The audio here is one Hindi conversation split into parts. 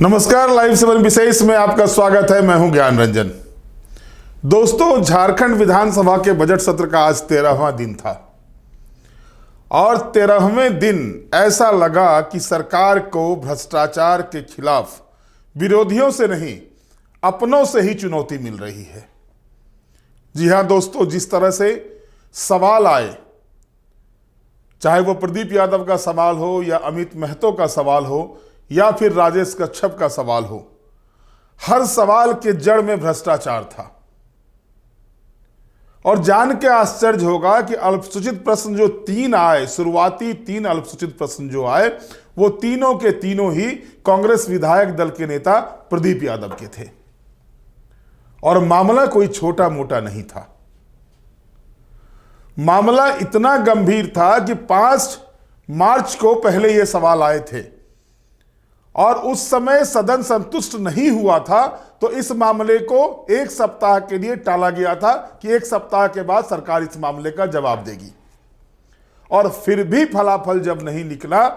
नमस्कार, लाइव 7 विशेष में आपका स्वागत है। मैं हूं ज्ञान रंजन। दोस्तों, झारखंड विधानसभा के बजट सत्र का आज 13वां दिन था और 13वें दिन ऐसा लगा कि सरकार को भ्रष्टाचार के खिलाफ विरोधियों से नहीं, अपनों से ही चुनौती मिल रही है। जी हां दोस्तों, जिस तरह से सवाल आए, चाहे वो प्रदीप यादव का सवाल हो या अमित महतो का सवाल हो या फिर राजेश कच्छप का सवाल हो, हर सवाल के जड़ में भ्रष्टाचार था। और जान के आश्चर्य होगा कि अल्पसूचित प्रश्न जो 3 आए, शुरुआती 3 अल्पसूचित प्रश्न जो आए, वो तीनों के तीनों ही कांग्रेस विधायक दल के नेता प्रदीप यादव के थे। और मामला कोई छोटा मोटा नहीं था। मामला इतना गंभीर था कि 5 मार्च को पहले ये सवाल आए थे और उस समय सदन संतुष्ट नहीं हुआ था, तो इस मामले को 1 सप्ताह के लिए टाला गया था कि 1 सप्ताह के बाद सरकार इस मामले का जवाब देगी। और फिर भी फलाफल जब नहीं निकला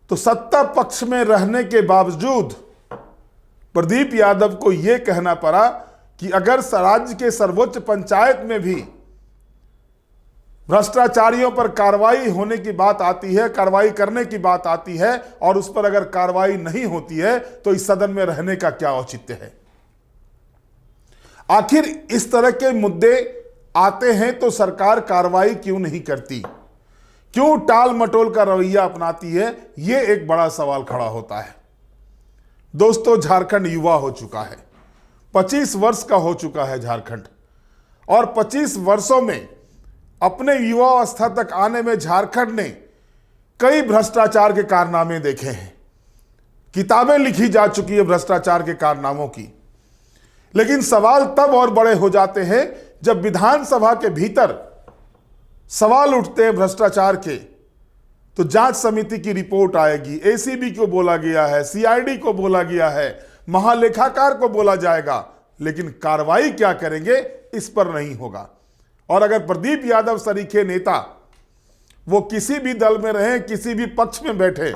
तो सत्ता पक्ष में रहने के बावजूद प्रदीप यादव को यह कहना पड़ा कि अगर राज्य के सर्वोच्च पंचायत में भी भ्रष्टाचारियों पर कार्रवाई होने की बात आती है, कार्रवाई करने की बात आती है और उस पर अगर कार्रवाई नहीं होती है तो इस सदन में रहने का क्या औचित्य है। आखिर इस तरह के मुद्दे आते हैं तो सरकार कार्रवाई क्यों नहीं करती, क्यों टाल मटोल का रवैया अपनाती है, यह एक बड़ा सवाल खड़ा होता है। दोस्तों, झारखंड युवा हो चुका है, 25 वर्ष का हो चुका है झारखंड, और 25 वर्षों में अपने युवावस्था तक आने में झारखंड ने कई भ्रष्टाचार के कारनामे देखे हैं। किताबें लिखी जा चुकी है भ्रष्टाचार के कारनामों की। लेकिन सवाल तब और बड़े हो जाते हैं जब विधानसभा के भीतर सवाल उठते हैं भ्रष्टाचार के, तो जांच समिति की रिपोर्ट आएगी, एसीबी को बोला गया है, सीआईडी को बोला गया है, महालेखाकार को बोला जाएगा, लेकिन कार्रवाई क्या करेंगे इस पर नहीं होगा। और अगर प्रदीप यादव सरीखे नेता वो किसी भी दल में रहे, किसी भी पक्ष में बैठे,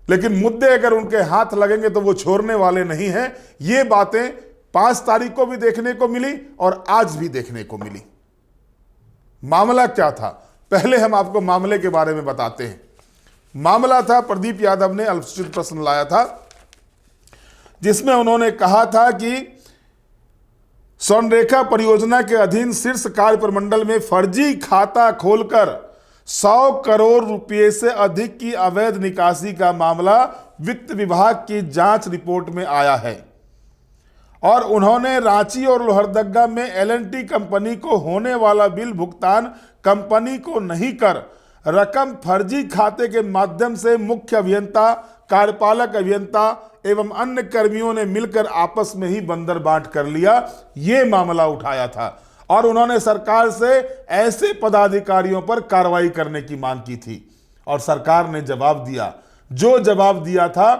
लेकिन मुद्दे अगर उनके हाथ लगेंगे तो वो छोड़ने वाले नहीं हैं। ये बातें 5 तारीख को भी देखने को मिली और आज भी देखने को मिली। मामला क्या था, पहले हम आपको मामले के बारे में बताते हैं। मामला था, प्रदीप यादव ने अल्पसूचित प्रश्न लाया था जिसमें उन्होंने कहा था कि स्वर्णरेखा परियोजना के अधीन शीर्ष कार्य प्रमंडल में फर्जी खाता खोलकर 100 करोड़ रुपए से अधिक की अवैध निकासी का मामला वित्त विभाग की जांच रिपोर्ट में आया है। और उन्होंने रांची और लोहरदगा में एल&टी कंपनी को होने वाला बिल भुगतान कंपनी को नहीं कर रकम फर्जी खाते के माध्यम से मुख्य अभियंता, कार्यपालक अभियंता एवं अन्य कर्मियों ने मिलकर आपस में ही बंदर बांट कर लिया, ये मामला उठाया था। और उन्होंने सरकार से ऐसे पदाधिकारियों पर कार्रवाई करने की मांग की थी और सरकार ने जवाब दिया। जो जवाब दिया था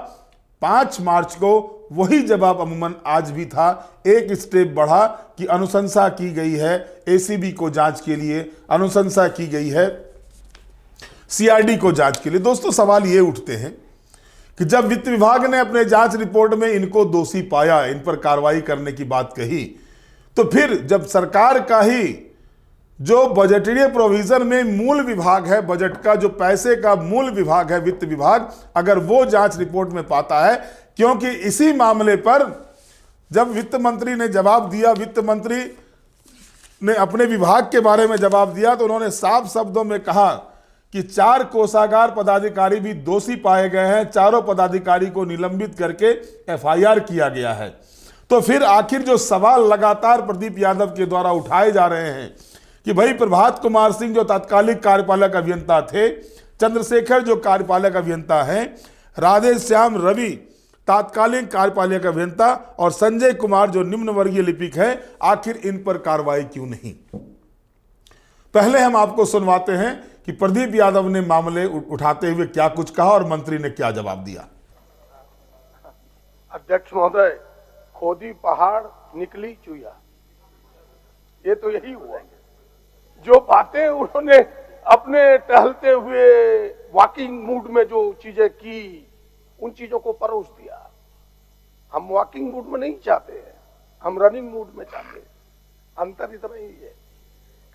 5 मार्च को, वही जवाब अमूमन आज भी था। एक स्टेप बढ़ा कि अनुशंसा की गई है एसीबी को जांच के लिए, अनुशंसा की गई है सीआईडी को जांच के लिए। दोस्तों, सवाल ये उठते हैं कि जब वित्त विभाग ने अपने जांच रिपोर्ट में इनको दोषी पाया, इन पर कार्रवाई करने की बात कही, तो फिर जब सरकार का ही जो बजटीय प्रोविजन में मूल विभाग है, बजट का जो पैसे का मूल विभाग है वित्त विभाग, अगर वो जांच रिपोर्ट में पाता है, क्योंकि इसी मामले पर जब वित्त मंत्री ने जवाब दिया, वित्त मंत्री ने अपने विभाग के बारे में जवाब दिया, तो उन्होंने साफ शब्दों में कहा कि 4 कोषागार पदाधिकारी भी दोषी पाए गए हैं, चारों पदाधिकारी को निलंबित करके एफआईआर किया गया है। तो फिर आखिर जो सवाल लगातार प्रदीप यादव के द्वारा उठाए जा रहे हैं कि भाई प्रभात कुमार सिंह जो तात्कालिक कार्यपालक अभियंता थे, चंद्रशेखर जो कार्यपालक अभियंता हैं, राधेश्याम रवि तात्कालिक कार्यपालक अभियंता और संजय कुमार जो निम्न वर्गीय लिपिक हैं, आखिर इन पर कार्रवाई क्यों नहीं। पहले हम आपको सुनवाते हैं कि प्रदीप यादव ने मामले उठाते हुए क्या कुछ कहा और मंत्री ने क्या जवाब दिया। अध्यक्ष महोदय, खोदी पहाड़ निकली चुया, ये तो यही हुआ। जो बातें उन्होंने अपने टहलते हुए वॉकिंग मूड में जो चीजें की, उन चीजों को परोस दिया। हम वॉकिंग मूड में नहीं चाहते हैं, हम रनिंग मूड में चाहते हैं। अंतर इतना ही है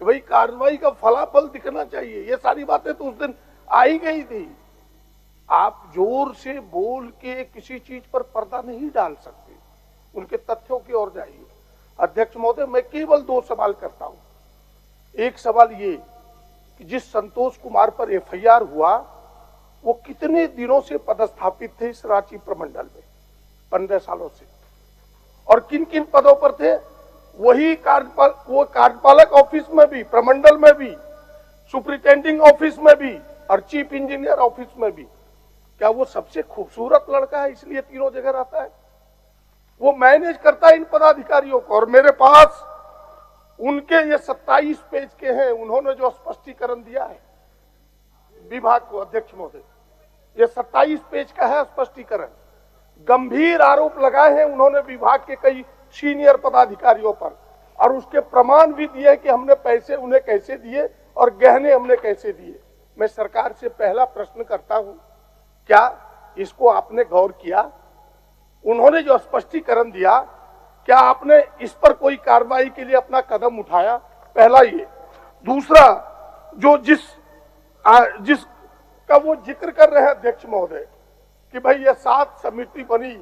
कि भाई कार्रवाई का फलाफल दिखना चाहिए। ये सारी बातें तो उस दिन आ ही गई थी। आप जोर से बोल के किसी चीज पर पर्दा नहीं डाल सकते, उनके तथ्यों की ओर जाइए। अध्यक्ष महोदय, मैं केवल 2 सवाल करता हूं। एक सवाल ये कि जिस संतोष कुमार पर एफआईआर हुआ वो कितने दिनों से पदस्थापित थे इस रांची प्रमंडल में? 15 सालों से। और किन किन पदों पर थे? वही वो कार्यपालक ऑफिस में भी, प्रमंडल में भी, सुपरिटेंडिंग ऑफिस में भी और चीफ इंजीनियर ऑफिस में भी। क्या वो सबसे खूबसूरत लड़का है इसलिए तीनों जगह रहता है? वो मैनेज करता है इन पदाधिकारियों को। और मेरे पास उनके ये 27 पेज के हैं, उन्होंने जो स्पष्टीकरण दिया है विभाग को। अध्यक्ष महोदय, ये 27 पेज का है स्पष्टीकरण। गंभीर आरोप लगाए हैं उन्होंने विभाग के कई सीनियर पदाधिकारियों पर, और उसके प्रमाण भी दिए कि हमने पैसे उन्हें कैसे दिए और गहने हमने कैसे दिए। मैं सरकार से पहला प्रश्न करता हूं, क्या इसको आपने गौर किया? उन्होंने जो स्पष्टीकरण दिया, क्या आपने इस पर कोई कार्रवाई के लिए अपना कदम उठाया? पहला ये। दूसरा, जो जिसका वो जिक्र कर रहे हैं अध्यक्ष महोदय कि भाई ये 7 समिति बनी,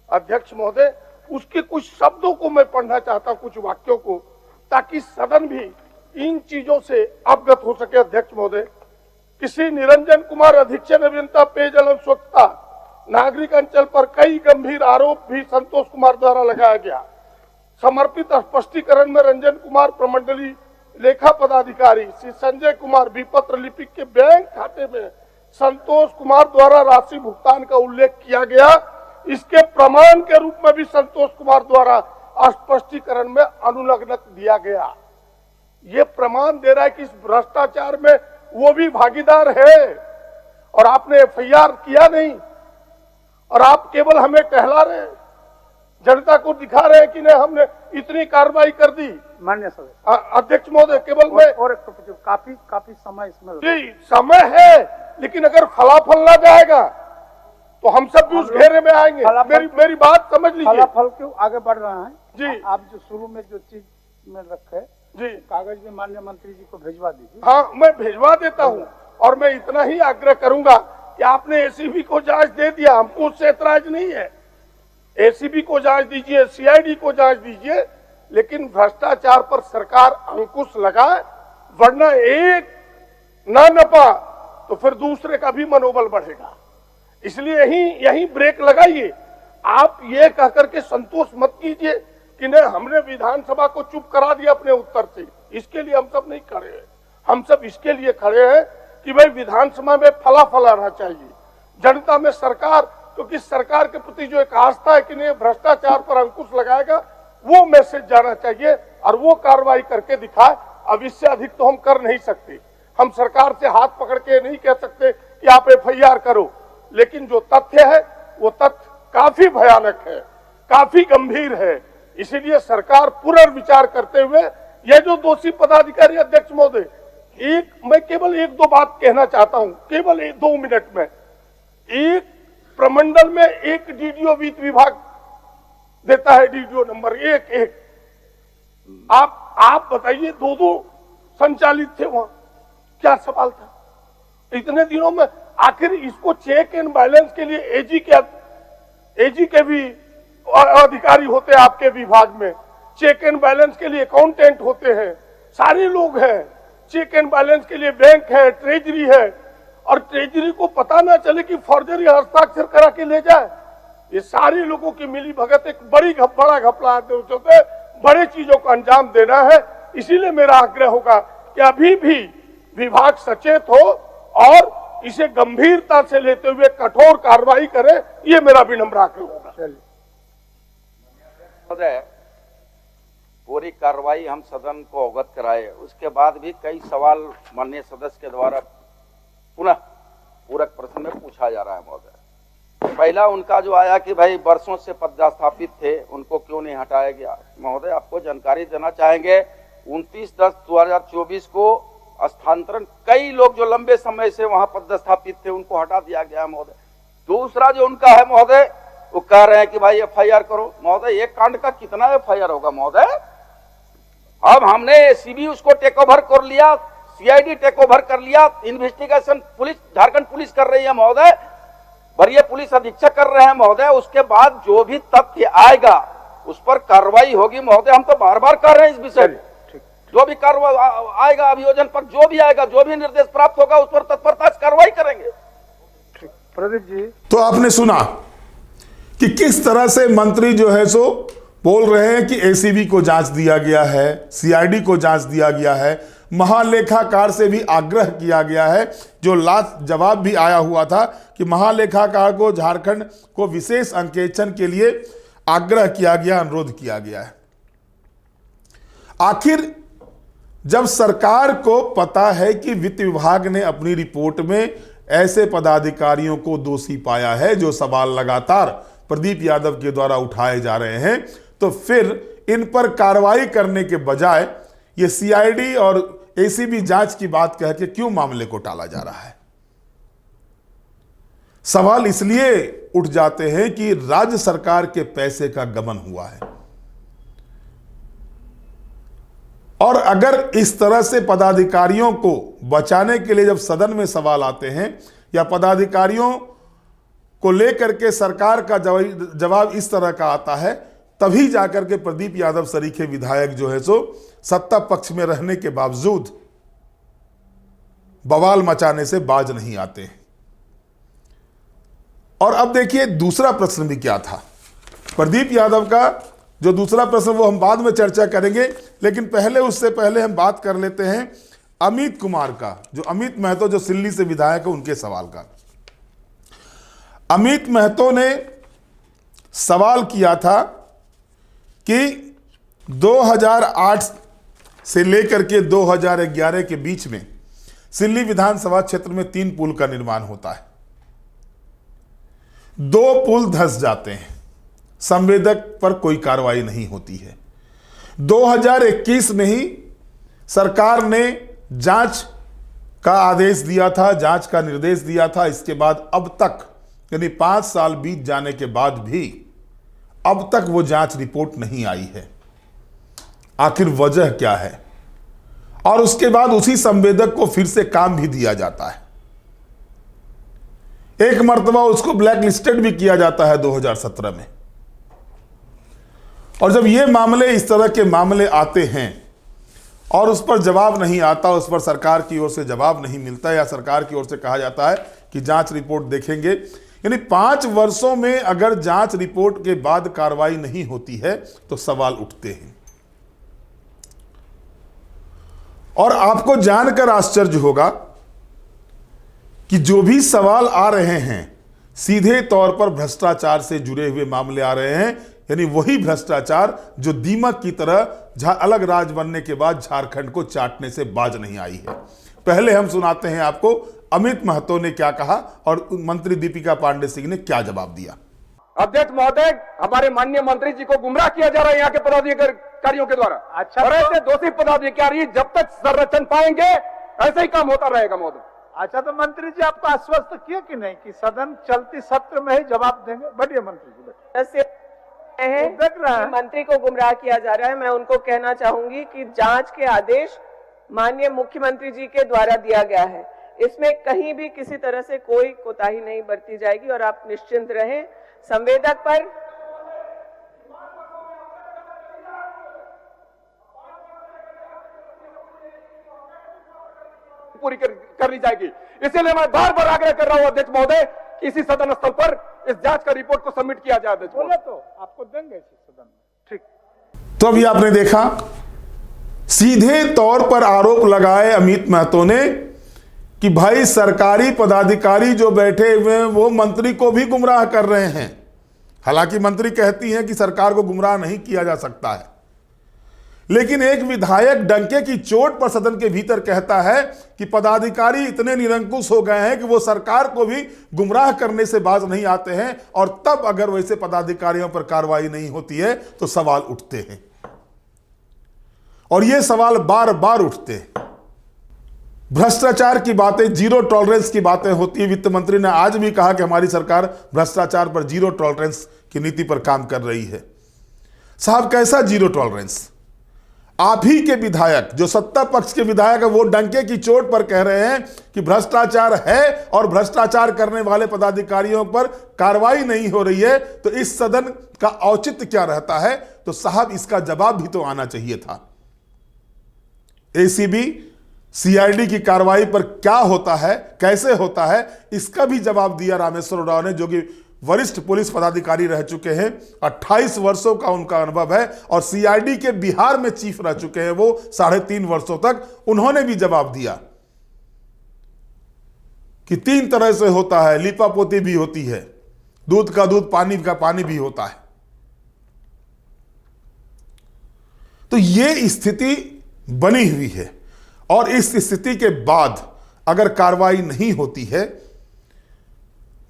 अध्यक्ष महोदय उसके कुछ शब्दों को मैं पढ़ना चाहता हूं, कुछ वाक्यों को, ताकि सदन भी इन चीजों से अवगत हो सके। अध्यक्ष महोदय, किसी निरंजन कुमार अधीक्षण अभियंता पेयजल एवं स्वच्छता नागरिक अंचल पर कई गंभीर आरोप भी संतोष कुमार द्वारा लगाया गया। समर्पित स्पष्टीकरण में रंजन कुमार प्रमंडलीय लेखा पदाधिकारी, श्री संजय कुमार विपत्र लिपिक के बैंक खाते में संतोष कुमार द्वारा राशि भुगतान का उल्लेख किया गया। इसके प्रमाण के रूप में भी संतोष कुमार द्वारा स्पष्टीकरण में अनुलग्न दिया गया। ये प्रमाण दे रहा है कि इस भ्रष्टाचार में वो भी भागीदार है, और आपने एफआईआर किया नहीं, और आप केवल हमें टहला रहे हैं, जनता को दिखा रहे हैं कि नहीं हमने इतनी कार्रवाई कर दी। मान्य सदस्य अध्यक्ष महोदय, केवल मैं और काफी समय इसमें जी समय है, लेकिन अगर फलाफल ना जाएगा तो हम सब भी उस घेरे में आएंगे। मेरी बात समझ लीजिए। फलाफल क्यों आगे बढ़ रहा है जी। आप जो शुरू में जो चीज में रखे जी, कागज में माननीय मंत्री जी को भेजवा दीजिए। हाँ, मैं भेजवा देता हूँ। और मैं इतना ही आग्रह करूंगा कि आपने एसीबी को जांच दे दिया, हमको उससे एतराज नहीं है। एसीबी को जांच दीजिए, सीआईडी को जांच दीजिए, लेकिन भ्रष्टाचार पर सरकार अंकुश लगाए, वरना एक ना नपा तो फिर दूसरे का भी मनोबल बढ़ेगा। इसलिए यही ब्रेक लगाइए। आप ये कहकर के संतोष मत कीजिए कि नहीं हमने विधानसभा को चुप करा दिया अपने उत्तर से। इसके लिए हम सब नहीं खड़े हैं। हम सब इसके लिए खड़े हैं कि भाई विधानसभा में फलाफल आना चाहिए, जनता में सरकार, क्योंकि सरकार के प्रति जो एक आस्था है कि नहीं भ्रष्टाचार पर अंकुश लगाएगा, वो मैसेज जाना चाहिए और वो कार्रवाई करके दिखाए। अब इससे अधिक तो हम कर नहीं सकते। हम सरकार से हाथ पकड़ के नहीं कह सकते कि आप एफआईआर करो, लेकिन जो तथ्य है वो तथ्य काफी भयानक है, काफी गंभीर है। इसीलिए सरकार पुनर्विचार करते हुए ये जो दोषी पदाधिकारी, अध्यक्ष महोदय, मैं केवल 1-2 बात कहना चाहता हूं, केवल 2 मिनट में। एक प्रमंडल में एक डीडीओ वित्त विभाग देता है, डीडीओ नंबर 1। आप बताइए, 2 संचालित थे वहां, क्या सवाल था इतने दिनों में? आखिर इसको चेक एंड बैलेंस के लिए एजी के भी अधिकारी होते हैं आपके विभाग में, चेक एंड बैलेंस के लिए अकाउंटेंट होते हैं, सारे लोग हैं। चेक एंड बैलेंस के लिए बैंक है, ट्रेजरी है, और ट्रेजरी को पता ना चले कि फर्जरी हस्ताक्षर करा के ले जाए। ये सारे लोगों की मिली भगत एक बड़ा घपला होते, बड़े चीजों को अंजाम देना है। इसीलिए मेरा आग्रह होगा कि अभी भी विभाग सचेत हो और इसे गंभीरता से लेते हुए कठोर कार्रवाई करे, ये मेरा विनम्र आग्रह होगा। पूरी कार्रवाई हम सदन को अवगत कराए, उसके बाद भी कई सवाल माननीय सदस्य के द्वारा पुनः पूरक प्रश्न में पूछा जा रहा है महोदय। पहला उनका जो आया कि भाई वर्षों से पदस्थापित थे, उनको क्यों नहीं हटाया गया? महोदय, आपको जानकारी देना चाहेंगे 29/10/2024 को स्थानांतरण, कई लोग जो लंबे समय से वहां पदस्थापित थे उनको हटा दिया गया महोदय। दूसरा जो उनका है महोदय वो कह रहे हैं कि भाई एफआईआर करो। महोदय एक कांड का कितना एफआईआर होगा महोदय? अब हमने एसीबी उसको टेक ओवर कर लिया, सीआईडी टेक ओवर कर लिया, इन्वेस्टिगेशन पुलिस झारखंड पुलिस कर रही है महोदय, वरीय पुलिस अधीक्षक कर रहे हैं महोदय। उसके बाद जो भी तथ्य आएगा उस पर कार्रवाई होगी महोदय। हम तो बार बार कर रहे हैं इस विषय में, जो भी कार्रवाई आएगा अभियोजन पर, जो भी आएगा, जो भी निर्देश प्राप्त होगा उस पर तत्परता से कार्रवाई करेंगे। प्रदीप जी, तो आपने सुना कि किस तरह से मंत्री जो है सो बोल रहे हैं कि एसीबी को जांच दिया गया है, सीआईडी को जांच दिया गया है, महालेखाकार से भी आग्रह किया गया है। जो लास्ट जवाब भी आया हुआ था कि महालेखाकार को झारखंड को विशेष अंकेक्षण के लिए आग्रह किया गया, अनुरोध किया गया है। आखिर जब सरकार को पता है कि वित्त विभाग ने अपनी रिपोर्ट में ऐसे पदाधिकारियों को दोषी पाया है जो सवाल लगातार प्रदीप यादव के द्वारा उठाए जा रहे हैं, तो फिर इन पर कार्रवाई करने के बजाय ये सीआईडी और एसीबी जांच की बात कह के क्यों मामले को टाला जा रहा है? सवाल इसलिए उठ जाते हैं कि राज्य सरकार के पैसे का गबन हुआ है, और अगर इस तरह से पदाधिकारियों को बचाने के लिए जब सदन में सवाल आते हैं या पदाधिकारियों को लेकर के सरकार का जवाब इस तरह का आता है, तभी जाकर के प्रदीप यादव सरीखे विधायक जो है सो सत्ता पक्ष में रहने के बावजूद बवाल मचाने से बाज नहीं आते हैं। और अब देखिए दूसरा प्रश्न भी क्या था प्रदीप यादव का। जो दूसरा प्रश्न वो हम बाद में चर्चा करेंगे, लेकिन पहले उससे पहले हम बात कर लेते हैं अमित कुमार का, जो अमित महतो जो सिल्ली से विधायक है, उनके सवाल का। अमित महतो ने सवाल किया था कि 2008 से लेकर के 2011 के बीच में सिल्ली विधानसभा क्षेत्र में 3 पुल का निर्माण होता है। 2 पुल धंस जाते हैं, संवेदक पर कोई कार्रवाई नहीं होती है। 2021 में ही सरकार ने जांच का आदेश दिया था, जांच का निर्देश दिया था। इसके बाद अब तक यानी 5 साल बीत जाने के बाद भी अब तक वो जांच रिपोर्ट नहीं आई है। आखिर वजह क्या है? और उसके बाद उसी संवेदक को फिर से काम भी दिया जाता है। एक मर्तबा उसको ब्लैक लिस्टेड भी किया जाता है 2017 में। और जब ये मामले, इस तरह के मामले आते हैं और उस पर जवाब नहीं आता, उस पर सरकार की ओर से जवाब नहीं मिलता, या सरकार की ओर से कहा जाता है कि जांच रिपोर्ट देखेंगे, यानी 5 वर्षों में अगर जांच रिपोर्ट के बाद कार्रवाई नहीं होती है तो सवाल उठते हैं। और आपको जानकर आश्चर्य होगा कि जो भी सवाल आ रहे हैं सीधे तौर पर भ्रष्टाचार से जुड़े हुए मामले आ रहे हैं, यानी वही भ्रष्टाचार जो दीमक की तरह अलग राज्य बनने के बाद झारखंड को चाटने से बाज नहीं आई है। पहले हम सुनाते हैं आपको अमित महतो ने क्या कहा और मंत्री दीपिका पांडे सिंह ने क्या जवाब दिया। अध्यक्ष महोदय, हमारे माननीय मंत्री जी को गुमराह किया जा रहा है यहाँ के पदाधिकारियों के द्वारा। अच्छा, और ऐसे दोषी पदाधिकारी जब तक संरक्षण पाएंगे ऐसे ही काम होता रहेगा महोदय। अच्छा, तो मंत्री जी आपको आश्वस्त किए कि नहीं कि सदन चलती सत्र में ही जवाब देंगे? बढ़िया मंत्री जी, देख रहा है मंत्री को गुमराह किया जा रहा है। मैं उनको कहना चाहूंगी कि जांच के आदेश माननीय मुख्यमंत्री जी के द्वारा दिया गया है, इसमें कहीं भी किसी तरह से कोई कोताही नहीं बरती जाएगी और आप निश्चिंत रहें। संवेदक पर पूरी कर ली जाएगी। इसीलिए मैं बार बार आग्रह कर रहा हूं अध्यक्ष महोदय कि इसी सदन स्थल पर इस जांच का रिपोर्ट को सबमिट किया जाए। अध्यक्ष बोले तो आपको देंगे इसी सदन में। ठीक, तो अभी आपने देखा सीधे तौर पर आरोप लगाए अमित महतो ने कि भाई सरकारी पदाधिकारी जो बैठे हुए हैं वो मंत्री को भी गुमराह कर रहे हैं। हालांकि मंत्री कहती हैं कि सरकार को गुमराह नहीं किया जा सकता है, लेकिन एक विधायक डंके की चोट पर सदन के भीतर कहता है कि पदाधिकारी इतने निरंकुश हो गए हैं कि वो सरकार को भी गुमराह करने से बाज नहीं आते हैं, और तब अगर वैसे पदाधिकारियों पर कार्रवाई नहीं होती है तो सवाल उठते हैं, और ये सवाल बार बार उठते हैं। भ्रष्टाचार की बातें, जीरो टॉलरेंस की बातें होती है। वित्त मंत्री ने आज भी कहा कि हमारी सरकार भ्रष्टाचार पर जीरो टॉलरेंस की नीति पर काम कर रही है। साहब, कैसा जीरो टॉलरेंस? आप ही के विधायक, जो सत्ता पक्ष के विधायक है, वो डंके की चोट पर कह रहे हैं कि भ्रष्टाचार है और भ्रष्टाचार करने वाले पदाधिकारियों पर कार्रवाई नहीं हो रही है, तो इस सदन का औचित्य क्या रहता है? तो साहब, इसका जवाब भी तो आना चाहिए था। एसीबी, सीआईडी की कार्रवाई पर क्या होता है, कैसे होता है, इसका भी जवाब दिया रामेश्वर उरांव ने, जो कि वरिष्ठ पुलिस पदाधिकारी रह चुके हैं। 28 वर्षों का उनका अनुभव है और सीआईडी के बिहार में चीफ रह चुके हैं वो 3.5 वर्षों तक। उन्होंने भी जवाब दिया कि 3 तरह से होता है, लीपापोती भी होती है, दूध का दूध, पानी का पानी भी होता है। तो ये स्थिति बनी हुई है और इस स्थिति के बाद अगर कार्रवाई नहीं होती है,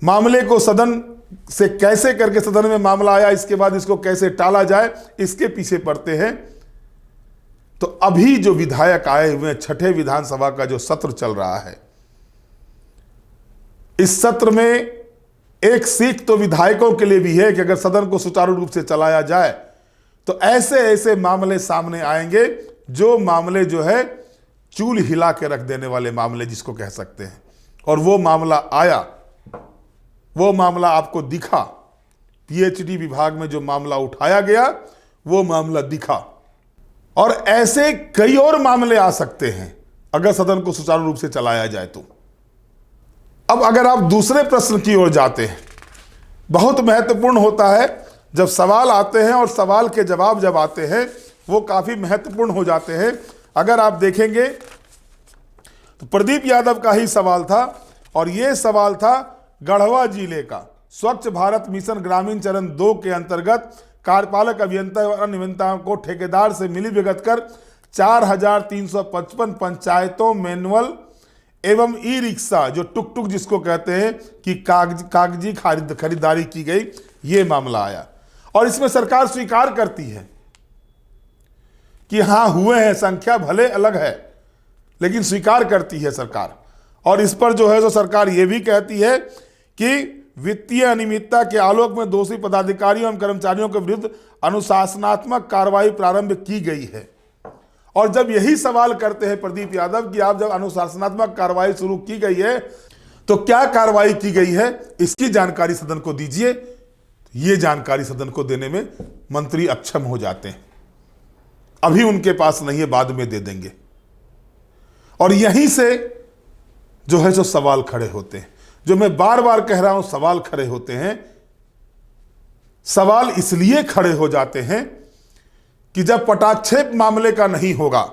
मामले को सदन से कैसे करके सदन में मामला आया, इसके बाद इसको कैसे टाला जाए, इसके पीछे पड़ते हैं। तो अभी जो विधायक आए हुए हैं, 6ठे विधानसभा का जो सत्र चल रहा है, इस सत्र में एक सीख तो विधायकों के लिए भी है कि अगर सदन को सुचारू रूप से चलाया जाए तो ऐसे ऐसे मामले सामने आएंगे, जो मामले जो है चूल हिला के रख देने वाले मामले जिसको कह सकते हैं। और वो मामला आया, वो मामला आपको दिखा। पीएचडी विभाग में जो मामला उठाया गया वो मामला दिखा, और ऐसे कई और मामले आ सकते हैं अगर सदन को सुचारू रूप से चलाया जाए तो। अब अगर आप दूसरे प्रश्न की ओर जाते हैं, बहुत महत्वपूर्ण होता है जब सवाल आते हैं और सवाल के जवाब जब आते हैं वो काफी महत्वपूर्ण हो जाते हैं। अगर आप देखेंगे तो प्रदीप यादव का ही सवाल था, और ये सवाल था गढ़वा जिले का। स्वच्छ भारत मिशन ग्रामीण चरण 2 के अंतर्गत कार्यपालक अभियंता और अन्य अभियंताओं को ठेकेदार से मिलीभगत कर 4355 पंचायतों मैनुअल एवं ई रिक्शा, जो टुक टुक जिसको कहते हैं, कि कागजी खरीदारी की गई। ये मामला आया और इसमें सरकार स्वीकार करती है कि हाँ हुए हैं, संख्या भले अलग है लेकिन स्वीकार करती है सरकार। और इस पर जो है तो सरकार ये भी कहती है कि वित्तीय अनियमितता के आलोक में दोषी पदाधिकारियों एवं कर्मचारियों के विरुद्ध अनुशासनात्मक कार्रवाई प्रारंभ की गई है। और जब यही सवाल करते हैं प्रदीप यादव कि आप जब अनुशासनात्मक कार्रवाई शुरू की गई है तो क्या कार्रवाई की गई है, इसकी जानकारी सदन को दीजिए। ये जानकारी सदन को देने में मंत्री अक्षम हो जाते हैं। अभी उनके पास नहीं है, बाद में दे देंगे। और यहीं से जो है सो सवाल खड़े होते हैं, जो मैं बार बार कह रहा हूं, सवाल खड़े होते हैं। सवाल इसलिए खड़े हो जाते हैं कि जब पटाक्षेप मामले का नहीं होगा,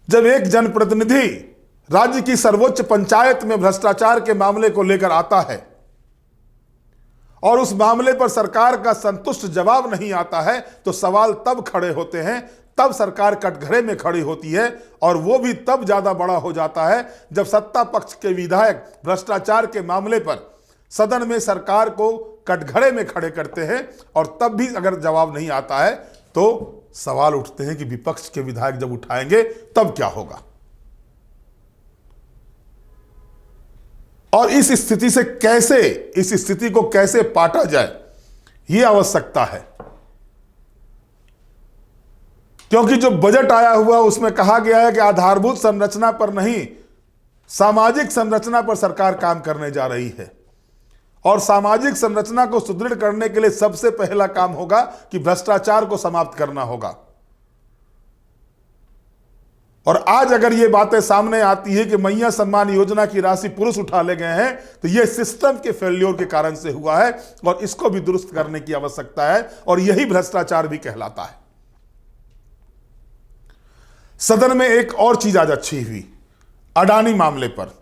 जब एक जनप्रतिनिधि राज्य की सर्वोच्च पंचायत में भ्रष्टाचार के मामले को लेकर आता है और उस मामले पर सरकार का संतुष्ट जवाब नहीं आता है, तो सवाल तब खड़े होते हैं, तब सरकार कटघरे में खड़ी होती है। और वो भी तब ज्यादा बड़ा हो जाता है जब सत्ता पक्ष के विधायक भ्रष्टाचार के मामले पर सदन में सरकार को कटघरे में खड़े करते हैं, और तब भी अगर जवाब नहीं आता है तो सवाल उठते हैं कि विपक्ष के विधायक जब उठाएंगे तब क्या होगा। और इस स्थिति से कैसे, इस स्थिति को कैसे पाटा जाए, यह आवश्यकता है। क्योंकि जो बजट आया हुआ उसमें कहा गया है कि आधारभूत संरचना पर नहीं, सामाजिक संरचना पर सरकार काम करने जा रही है। और सामाजिक संरचना को सुदृढ़ करने के लिए सबसे पहला काम होगा कि भ्रष्टाचार को समाप्त करना होगा। और आज अगर ये बातें सामने आती है कि मैया सम्मान योजना की राशि पुरुष उठा ले गए हैं, तो ये सिस्टम के फेल्योर के कारण से हुआ है और इसको भी दुरुस्त करने की आवश्यकता है, और यही भ्रष्टाचार भी कहलाता है। सदन में एक और चीज आज अच्छी हुई, अडानी मामले पर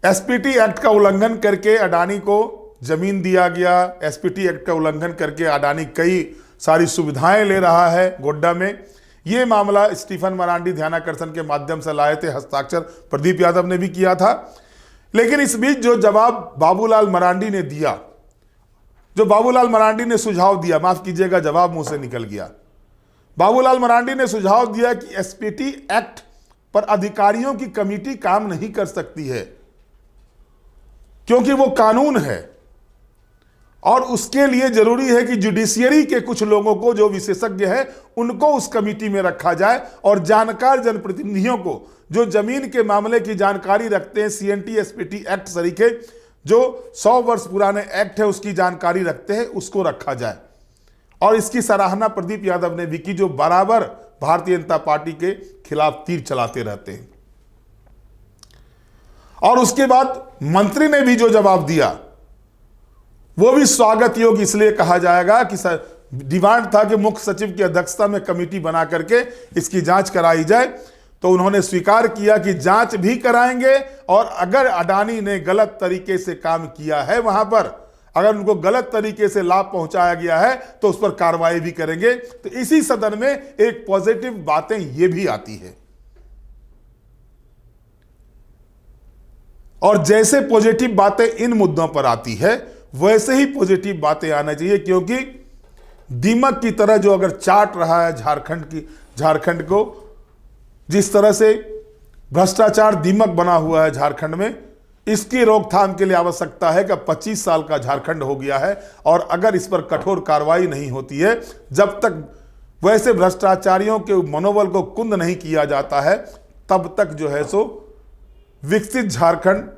एसपीटी एक्ट का उल्लंघन करके अडानी को जमीन दिया गया। एसपीटी एक्ट का उल्लंघन करके अडानी कई सारी सुविधाएं ले रहा है गोड्डा में। यह मामला स्टीफन मरांडी ध्यानाकर्षण के माध्यम से लाए थे, हस्ताक्षर प्रदीप यादव ने भी किया था। लेकिन इस बीच जो जवाब बाबूलाल मरांडी ने दिया, जो बाबूलाल मरांडी ने सुझाव दिया, माफ कीजिएगा जवाब मुंह से निकल गया, बाबूलाल मरांडी ने सुझाव दिया कि एसपीटी एक्ट पर अधिकारियों की कमेटी काम नहीं कर सकती है, क्योंकि वो कानून है और उसके लिए जरूरी है कि जुडिशियरी के कुछ लोगों को, जो विशेषज्ञ है, उनको उस कमेटी में रखा जाए और जानकार जनप्रतिनिधियों को, जो जमीन के मामले की जानकारी रखते हैं, सीएनटी एसपीटी एक्ट सरीखे जो 100 वर्ष पुराने एक्ट है उसकी जानकारी रखते हैं, उसको रखा जाए। और इसकी सराहना प्रदीप यादव ने भी की, जो बराबर भारतीय जनता पार्टी के खिलाफ तीर चलाते रहते हैं। और उसके बाद मंत्री ने भी जो जवाब दिया वो भी स्वागत योग्य इसलिए कहा जाएगा कि डिमांड था कि मुख्य सचिव की अध्यक्षता में कमेटी बना करके इसकी जांच कराई जाए, तो उन्होंने स्वीकार किया कि जांच भी कराएंगे और अगर अडानी ने गलत तरीके से काम किया है, वहां पर अगर उनको गलत तरीके से लाभ पहुंचाया गया है तो उस पर कार्रवाई भी करेंगे। तो इसी सदन में एक पॉजिटिव बातें ये भी आती है। और जैसे पॉजिटिव बातें इन मुद्दों पर आती है वैसे ही पॉजिटिव बातें आना चाहिए, क्योंकि दीमक की तरह जो अगर चाट रहा है झारखंड को, जिस तरह से भ्रष्टाचार दीमक बना हुआ है झारखंड में, इसकी रोकथाम के लिए आवश्यकता है कि 25 साल का झारखंड हो गया है और अगर इस पर कठोर कार्रवाई नहीं होती है, जब तक वैसे भ्रष्टाचारियों के मनोबल को कुंद नहीं किया जाता है, तब तक जो है सो विकसित झारखंड,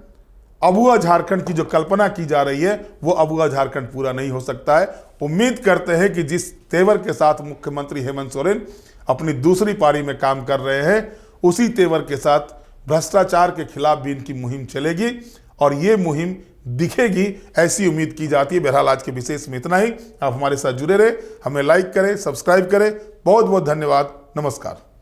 अबुआ झारखंड की जो कल्पना की जा रही है वो अबुआ झारखंड पूरा नहीं हो सकता है। उम्मीद करते हैं कि जिस तेवर के साथ मुख्यमंत्री हेमंत सोरेन अपनी दूसरी पारी में काम कर रहे हैं, उसी तेवर के साथ भ्रष्टाचार के खिलाफ भी इनकी मुहिम चलेगी और ये मुहिम दिखेगी, ऐसी उम्मीद की जाती है। बहरहाल आज के विशेष में इतना ही। आप हमारे साथ जुड़े रहे, हमें लाइक करें, सब्सक्राइब करें। बहुत बहुत धन्यवाद। नमस्कार।